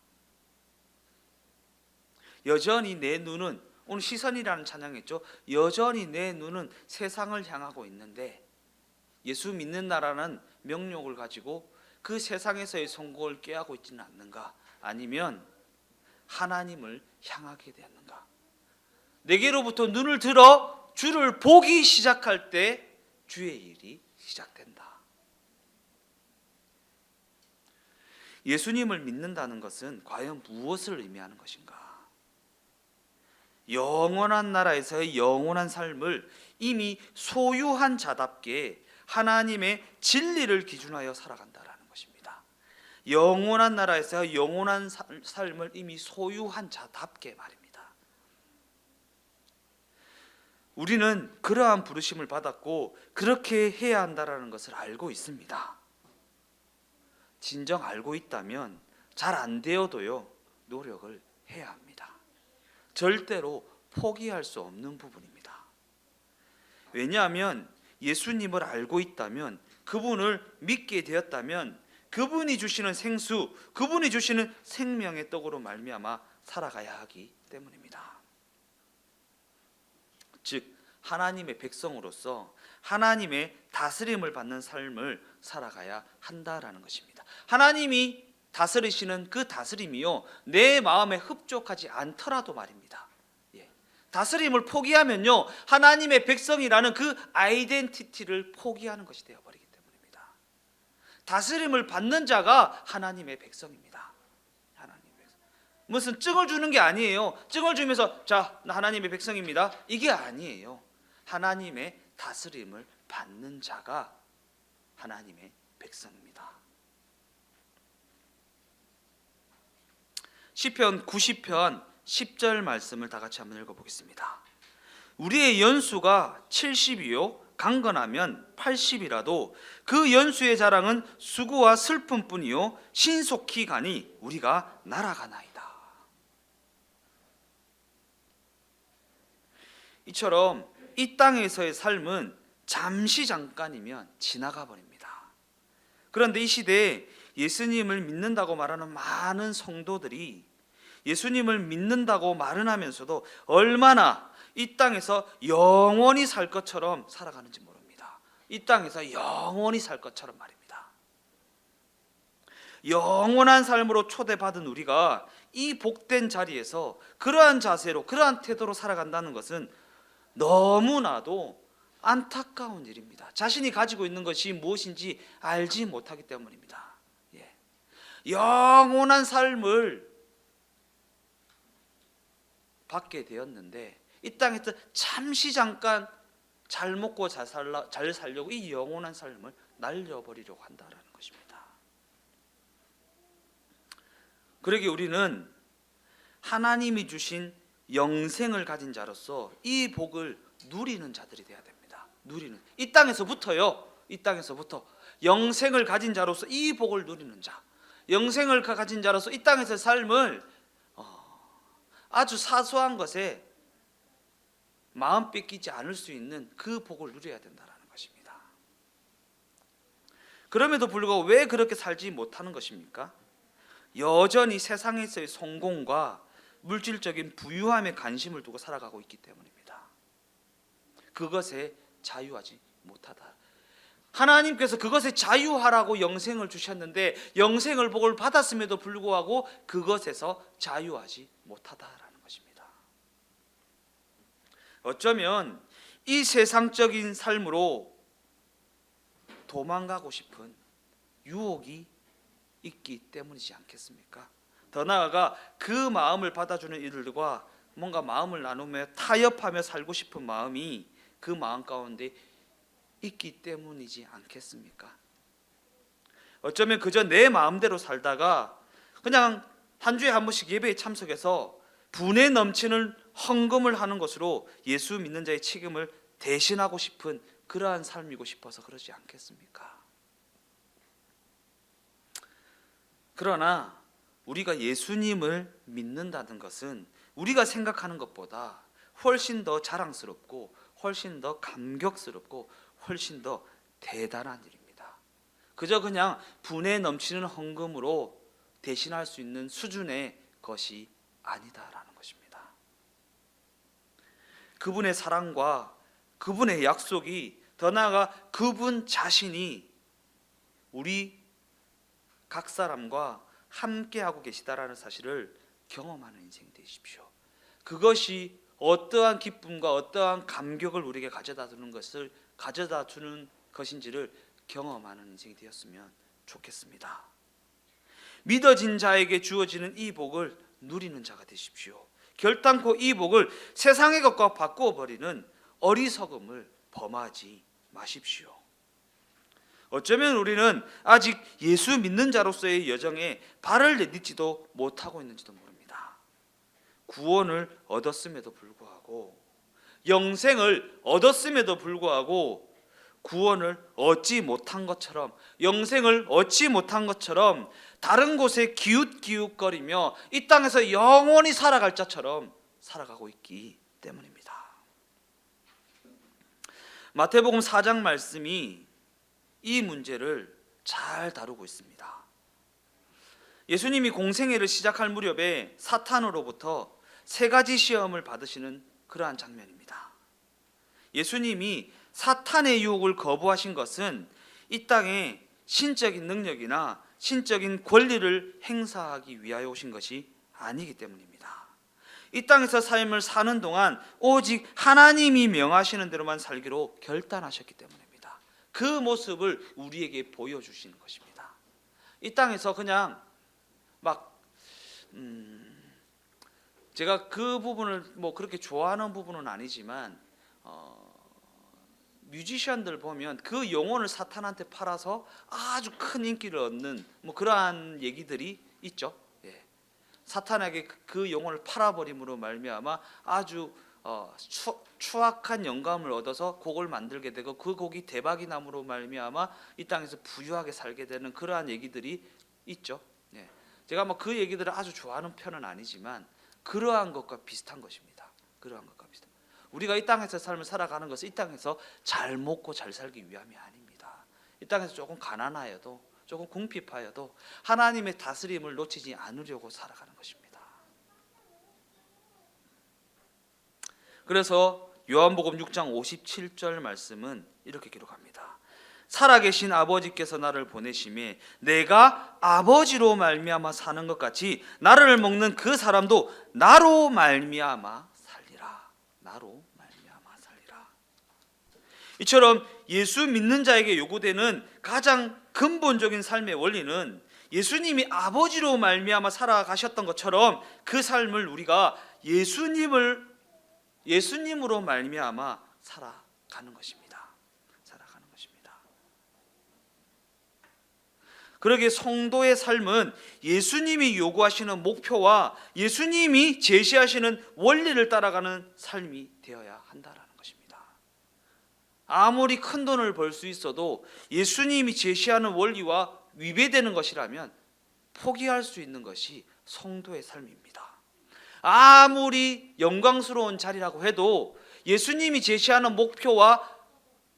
여전히 내 눈은, 오늘 시선이라는 찬양했죠. 여전히 내 눈은 세상을 향하고 있는데 예수 믿는다라는 명령을 가지고 그 세상에서의 성공을 꾀하고 있지는 않는가? 아니면 하나님을 향하게 되었는가? 내게로부터 눈을 들어 주를 보기 시작할 때 주의 일이 시작된다. 예수님을 믿는다는 것은 과연 무엇을 의미하는 것인가? 영원한 나라에서의 영원한 삶을 이미 소유한 자답게 하나님의 진리를 기준하여 살아간다라는 것입니다. 영원한 나라에서 영원한 삶을 이미 소유한 자답게 말입니다. 우리는 그러한 부르심을 받았고 그렇게 해야 한다라는 것을 알고 있습니다. 진정 알고 있다면 잘 안 되어도요 노력을 해야 합니다. 절대로 포기할 수 없는 부분입니다. 왜냐하면 예수님을 알고 있다면, 그분을 믿게 되었다면 그분이 주시는 생수, 그분이 주시는 생명의 떡으로 말미암아 살아가야 하기 때문입니다. 즉 하나님의 백성으로서 하나님의 다스림을 받는 삶을 살아가야 한다라는 것입니다. 하나님이 다스리시는 그 다스림이요 내 마음에 흡족하지 않더라도 말입니다. 다스림을 포기하면요 하나님의 백성이라는 그 아이덴티티를 포기하는 것이 되어버리기 때문입니다. 다스림을 받는 자가 하나님의 백성입니다. 하나님의 백성. 무슨 증을 주는 게 아니에요. 증을 주면서 자, 나 하나님의 백성입니다, 이게 아니에요. 하나님의 다스림을 받는 자가 하나님의 백성입니다. 시편 90편 10절 말씀을 다 같이 한번 읽어보겠습니다. 우리의 연수가 70이요 강건하면 80이라도 그 연수의 자랑은 수고와 슬픔뿐이요 신속히 가니 우리가 날아가나이다. 이처럼 이 땅에서의 삶은 잠시 잠깐이면 지나가 버립니다. 그런데 이 시대에 예수님을 믿는다고 말하는 많은 성도들이 예수님을 믿는다고 말은 하면서도 얼마나 이 땅에서 영원히 살 것처럼 살아가는지 모릅니다. 이 땅에서 영원히 살 것처럼 말입니다. 영원한 삶으로 초대받은 우리가 이 복된 자리에서 그러한 자세로 그러한 태도로 살아간다는 것은 너무나도 안타까운 일입니다. 자신이 가지고 있는 것이 무엇인지 알지 못하기 때문입니다. 영원한 삶을 받게 되었는데 이 땅에서 잠시 잠깐 잘 먹고 잘 살려고 이 영원한 삶을 날려버리려고 한다는 것입니다. 그러기에 우리는 하나님이 주신 영생을 가진 자로서 이 복을 누리는 자들이 되어야 됩니다. 누리는, 이 땅에서부터요, 이 땅에서부터 영생을 가진 자로서 이 복을 누리는 자, 영생을 가진 자로서 이 땅에서 삶을 아주 사소한 것에 마음 뺏기지 않을 수 있는 그 복을 누려야 된다는 것입니다. 그럼에도 불구하고 왜 그렇게 살지 못하는 것입니까? 여전히 세상에서의 성공과 물질적인 부유함에 관심을 두고 살아가고 있기 때문입니다. 그것에 자유하지 못하다. 하나님께서 그것에 자유하라고 영생을 주셨는데 영생을 복을 받았음에도 불구하고 그것에서 자유하지 못하다라는 것입니다. 어쩌면 이 세상적인 삶으로 도망가고 싶은 유혹이 있기 때문이지 않겠습니까? 더 나아가 그 마음을 받아주는 이들과 뭔가 마음을 나누며 타협하며 살고 싶은 마음이 그 마음 가운데 있기 때문이지 않겠습니까? 어쩌면 그저 내 마음대로 살다가 그냥 한 주에 한 번씩 예배에 참석해서 분에 넘치는 헌금을 하는 것으로 예수 믿는 자의 책임을 대신하고 싶은 그러한 삶이고 싶어서 그러지 않겠습니까? 그러나 우리가 예수님을 믿는다는 것은 우리가 생각하는 것보다 훨씬 더 자랑스럽고 훨씬 더 감격스럽고 훨씬 더 대단한 일입니다. 그저 그냥 분에 넘치는 헌금으로 대신할 수 있는 수준의 것이 아니다라는 것입니다. 그분의 사랑과 그분의 약속이, 더 나아가 그분 자신이 우리 각 사람과 함께하고 계시다라는 사실을 경험하는 인생이 되십시오. 그것이 어떠한 기쁨과 어떠한 감격을 우리에게 가져다 주는 것인지를 경험하는 인생이 되었으면 좋겠습니다. 믿어진 자에게 주어지는 이 복을 누리는 자가 되십시오. 결단코 이 복을 세상의 것과 바꾸어 버리는 어리석음을 범하지 마십시오. 어쩌면 우리는 아직 예수 믿는 자로서의 여정에 발을 내딛지도 못하고 있는지도 모릅니다. 구원을 얻었음에도 불구하고, 영생을 얻었음에도 불구하고 구원을 얻지 못한 것처럼, 영생을 얻지 못한 것처럼 다른 곳에 기웃기웃거리며 이 땅에서 영원히 살아갈 자처럼 살아가고 있기 때문입니다. 마태복음 4장 말씀이 이 문제를 잘 다루고 있습니다. 예수님이 공생애를 시작할 무렵에 사탄으로부터 3가지 시험을 받으시는 그러한 장면입니다. 예수님이 사탄의 유혹을 거부하신 것은 이 땅에 신적인 능력이나 신적인 권리를 행사하기 위하여 오신 것이 아니기 때문입니다. 이 땅에서 삶을 사는 동안 오직 하나님이 명하시는 대로만 살기로 결단하셨기 때문입니다. 그 모습을 우리에게 보여주시는 것입니다. 이 땅에서 그냥 막 제가 그 부분을 뭐 그렇게 좋아하는 부분은 아니지만 뮤지션들 보면 그 영혼을 사탄한테 팔아서 아주 큰 인기를 얻는 뭐 그러한 얘기들이 있죠. 예. 사탄에게 그 영혼을 팔아버림으로 말미암아 아주 추악한 영감을 얻어서 곡을 만들게 되고 그 곡이 대박이 남으로 말미암아 이 땅에서 부유하게 살게 되는 그러한 얘기들이 있죠. 예. 제가 뭐 그 얘기들을 아주 좋아하는 편은 아니지만 그러한 것과 비슷한 것입니다. 그러한 것과 비슷한. 우리가 이 땅에서 삶을 살아가는 것은 이 땅에서 잘 먹고 잘 살기 위함이 아닙니다. 이 땅에서 조금 가난하여도 조금 궁핍하여도 하나님의 다스림을 놓치지 않으려고 살아가는 것입니다. 그래서 요한복음 6장 57절 말씀은 이렇게 기록합니다. 살아계신 아버지께서 나를 보내심에 내가 아버지로 말미암아 사는 것 같이 나를 먹는 그 사람도 나로 말미암아 살리라. 나로 말미암아 살리라. 이처럼 예수 믿는 자에게 요구되는 가장 근본적인 삶의 원리는 예수님이 아버지로 말미암아 살아가셨던 것처럼 그 삶을 우리가 예수님으로 말미암아 살아가는 것입니다. 살아가는 것입니다. 그러기에 성도의 삶은 예수님이 요구하시는 목표와 예수님이 제시하시는 원리를 따라가는 삶이 되어야 한다라는 것입니다. 아무리 큰 돈을 벌 수 있어도 예수님이 제시하는 원리와 위배되는 것이라면 포기할 수 있는 것이 성도의 삶입니다. 아무리 영광스러운 자리라고 해도 예수님이 제시하는 목표와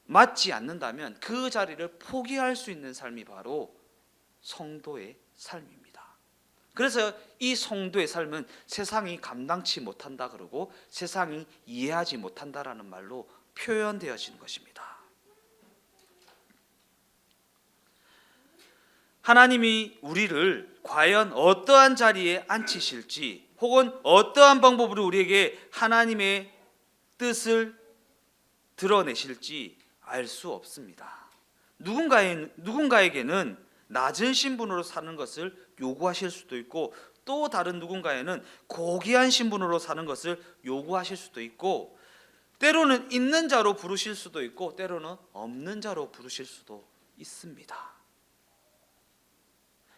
맞지 않는다면 그 자리를 포기할 수 있는 삶이 바로 성도의 삶입니다. 그래서 이 성도의 삶은 세상이 감당치 못한다 그러고 세상이 이해하지 못한다라는 말로 표현되어지는 것입니다. 하나님이 우리를 과연 어떠한 자리에 앉히실지 혹은 어떠한 방법으로 우리에게 하나님의 뜻을 드러내실지 알 수 없습니다. 누군가에게는 낮은 신분으로 사는 것을 요구하실 수도 있고 또 다른 누군가에는 고귀한 신분으로 사는 것을 요구하실 수도 있고 때로는 있는 자로 부르실 수도 있고 때로는 없는 자로 부르실 수도 있습니다.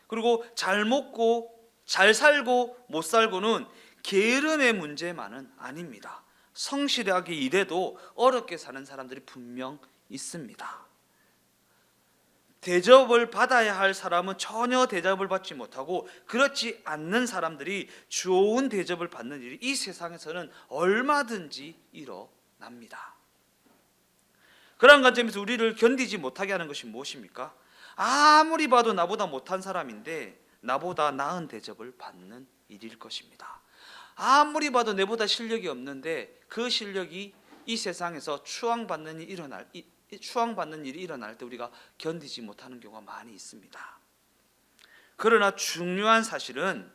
그리고 잘 먹고 잘 살고 못 살고는 게으름의 문제만은 아닙니다. 성실하게 일해도 어렵게 사는 사람들이 분명 있습니다. 대접을 받아야 할 사람은 전혀 대접을 받지 못하고 그렇지 않는 사람들이 좋은 대접을 받는 일이 이 세상에서는 얼마든지 일어납니다. 그런 관점에서 우리를 견디지 못하게 하는 것이 무엇입니까? 아무리 봐도 나보다 못한 사람인데 나보다 나은 대접을 받는 일일 것입니다. 아무리 봐도 내보다 실력이 없는데 그 실력이 이 세상에서 추앙받는 일이 일어날 때 우리가 견디지 못하는 경우가 많이 있습니다. 그러나 중요한 사실은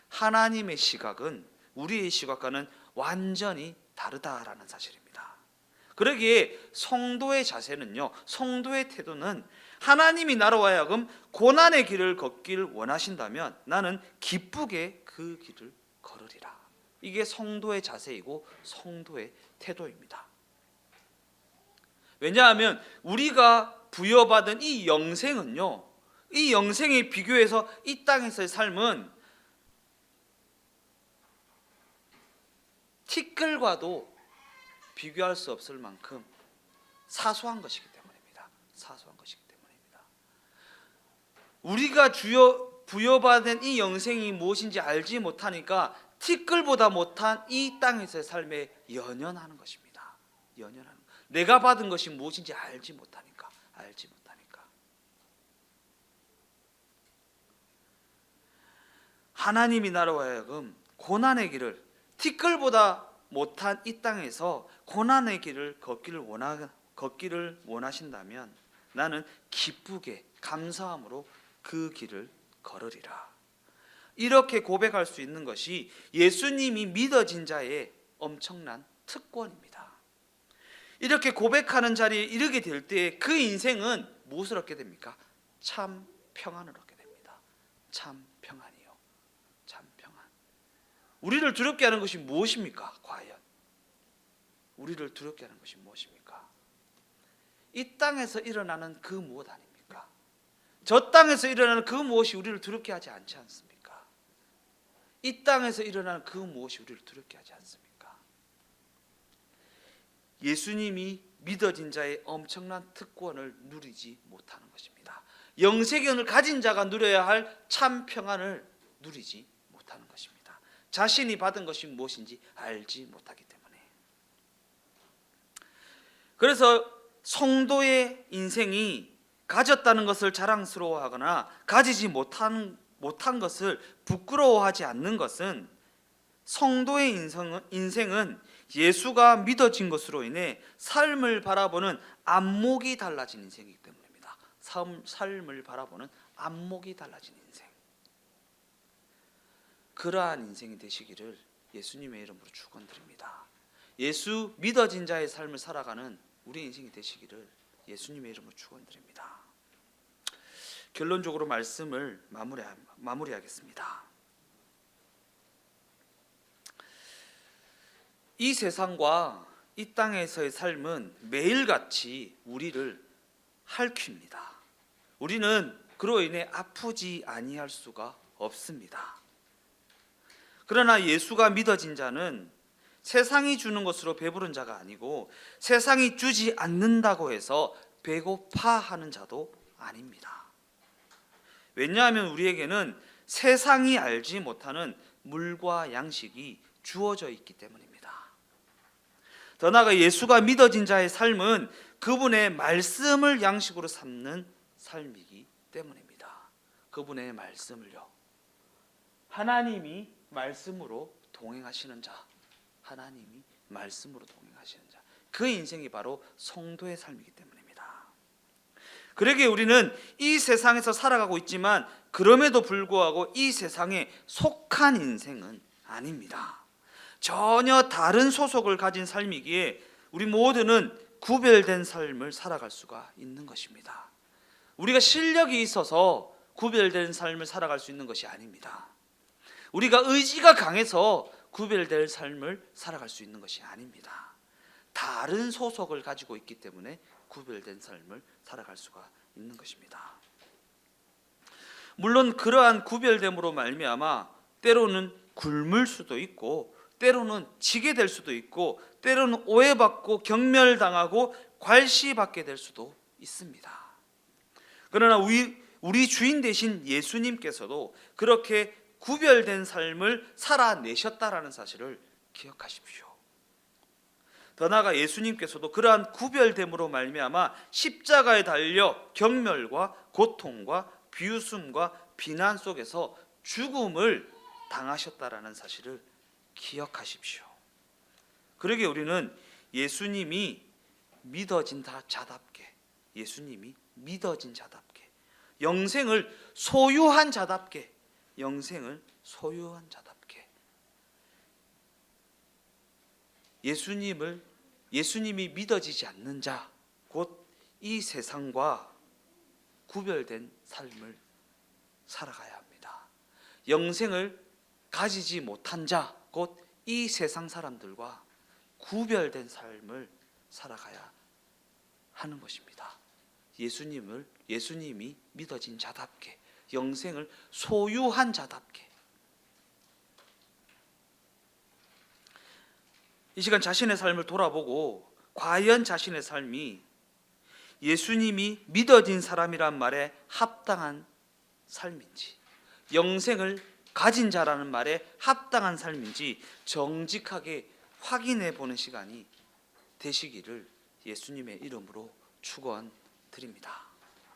하나님의 시각은 우리의 시각과는 완전히 다르다라는 사실입니다. 그러기에 성도의 자세는요, 성도의 태도는 하나님이 나로 하여금 고난의 길을 걷길 원하신다면 나는 기쁘게 그 길을 걸으리라. 이게 성도의 자세이고 성도의 태도입니다. 왜냐하면 우리가 부여받은 이 영생은요, 이 영생에 비교해서 이 땅에서의 삶은 티끌과도 비교할 수 없을 만큼 사소한 것이기 때문입니다. 사소한 것이기 때문입니다. 우리가 부여받은 이 영생이 무엇인지 알지 못하니까 티끌보다 못한 이 땅에서의 삶에 연연하는 것입니다. 연연하는 것. 내가 받은 것이 무엇인지 알지 못하니까. 하나님이 나로 하여금 고난의 길을, 티끌보다 못한 이 땅에서 고난의 길을 걷기를 원하신다면 나는 기쁘게 감사함으로 그 길을 걸으리라. 이렇게 고백할 수 있는 것이 예수님이 믿어진 자의 엄청난 특권입니다. 이렇게 고백하는 자리에 이르게 될 때 그 인생은 무엇을 얻게 됩니까? 참 평안을 얻게 됩니다. 참 평안이요. 참 평안. 우리를 두렵게 하는 것이 무엇입니까? 과연 우리를 두렵게 하는 것이 무엇입니까? 이 땅에서 일어나는 그 무엇 아닙니까? 저 땅에서 일어나는 그 무엇이 우리를 두렵게 하지 않지 않습니까? 이 땅에서 일어나는 그 무엇이 우리를 두렵게 하지 않습니까? 예수님이 믿어진 자의 엄청난 특권을 누리지 못하는 것입니다. 영생을 가진 자가 누려야 할 참 평안을 누리지 못하는 것입니다. 자신이 받은 것이 무엇인지 알지 못하기 때문에. 그래서 성도의 인생이 가졌다는 것을 자랑스러워하거나 가지지 못한 것을 부끄러워하지 않는 것은 성도의 인생은 예수가 믿어진 것으로 인해 삶을 바라보는 안목이 달라진 인생이기 때문입니다. 삶을 바라보는 안목이 달라진 인생. 그러한 인생이 되시기를 예수님의 이름으로 축원드립니다. 예수 믿어진 자의 삶을 살아가는 우리 인생이 되시기를 예수님의 이름으로 축원드립니다. 결론적으로 말씀을 마무리하겠습니다. 이 세상과 이 땅에서의 삶은 매일같이 우리를 핥힙니다. 우리는 그로 인해 아프지 아니할 수가 없습니다. 그러나 예수가 믿어진 자는 세상이 주는 것으로 배부른 자가 아니고 세상이 주지 않는다고 해서 배고파하는 자도 아닙니다. 왜냐하면 우리에게는 세상이 알지 못하는 물과 양식이 주어져 있기 때문입니다. 더 나아가 예수가 믿어진 자의 삶은 그분의 말씀을 양식으로 삼는 삶이기 때문입니다. 그분의 말씀을요. 하나님이 말씀으로 동행하시는 자, 하나님이 말씀으로 동행하시는 자, 그 인생이 바로 성도의 삶이기 때문입니다. 그러기에 우리는 이 세상에서 살아가고 있지만 그럼에도 불구하고 이 세상에 속한 인생은 아닙니다. 전혀 다른 소속을 가진 삶이기에 우리 모두는 구별된 삶을 살아갈 수가 있는 것입니다. 우리가 실력이 있어서 구별된 삶을 살아갈 수 있는 것이 아닙니다. 우리가 의지가 강해서 구별될 삶을 살아갈 수 있는 것이 아닙니다. 다른 소속을 가지고 있기 때문에 구별된 삶을 살아갈 수가 있는 것입니다. 물론 그러한 구별됨으로 말미암아 때로는 굶을 수도 있고 때로는 지게 될 수도 있고 때로는 오해받고 경멸당하고 괄시받게 될 수도 있습니다. 그러나 우리 주인 되신 예수님께서도 그렇게 구별된 삶을 살아내셨다라는 사실을 기억하십시오. 더 나아가 예수님께서도 그러한 구별됨으로 말미암아 십자가에 달려 경멸과 고통과 비웃음과 비난 속에서 죽음을 당하셨다라는 사실을 기억하십시오. 그러기에 우리는 예수님이 믿어진 자답게, 예수님이 믿어진 자답게, 영생을 소유한 자답게, 영생을 소유한 자답게 예수님이 믿어지지 않는 자, 곧 이 세상과 구별된 삶을 살아가야 합니다. 영생을 가지지 못한 자, 곧 이 세상 사람들과 구별된 삶을 살아가야 하는 것입니다. 예수님이 믿어진 자답게, 영생을 소유한 자답게. 이 시간 자신의 삶을 돌아보고 과연 자신의 삶이 예수님이 믿어진 사람이란 말에 합당한 삶인지, 영생을 가진 자라는 말에 합당한 삶인지 정직하게 확인해 보는 시간이 되시기를 예수님의 이름으로 축원드립니다.